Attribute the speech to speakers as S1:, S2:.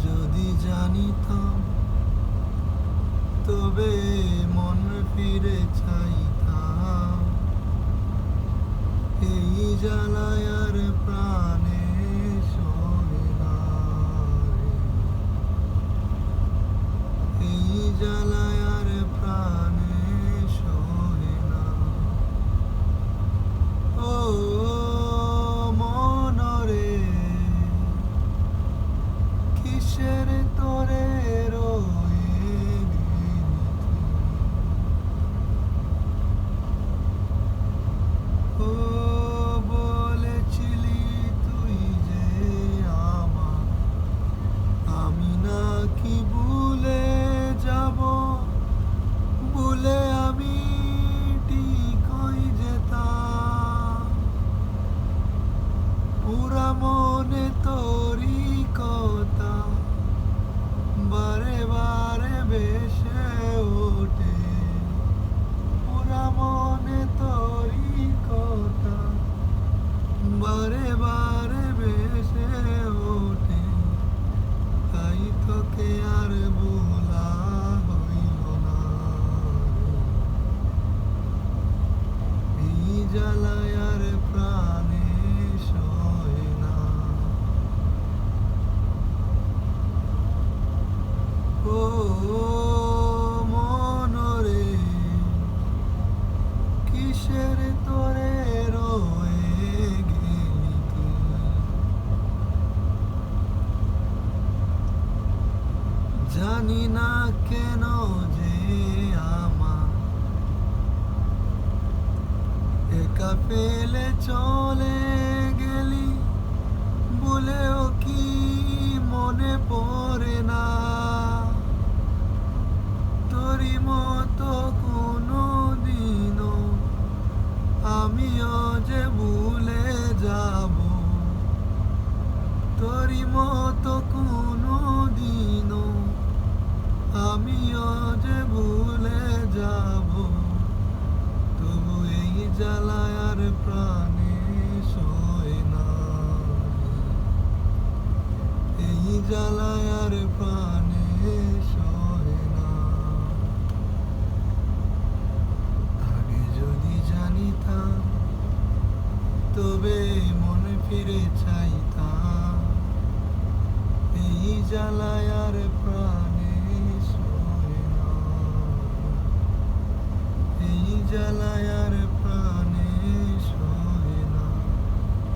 S1: যদি জানিতাম তবে মন ফিরে চাইতাম, এই জ্বালায় আর প্রাণে সহে না রে। এই জ্বালায় আর প্রাণে সহে না। ও মনরে কিসের তোরে রয়ে গেলি তুই? ও বলেছিলি তুই যে আমার, আমি নাকি ভুলে যাব, ভুলে আমি ঠিকই যেতাম। পুরা মনে তোরি কথা বারে বারে ভেসে ওঠে, পুরা মনে তোরি কথা বারে বারে ভেসে ওঠে। তাই তোকে আর ভোলা হইল না রে। এই জ্বালায় আর প্রাণে সহে না। ও মনরে কিসের তোরে রয়ে গেলি তুই? জানি না কেন যে আমার একা ফেলে চলে গেলি, বলেও কি মনে পড়ে না তোরই মতো কোনো দিনও আমিও যে ভুলে যাব, তোরই মতো কোনো দিনও আমিও যে ভুলে যাব। তবু এই জ্বালায় আর প্রাণে সহে না রে। এই জ্বালায় আর প্রাণে সহে না। আগে যদি জানিতাম তবে মনে ফিরে চাইতাম, এই জ্বালায় আর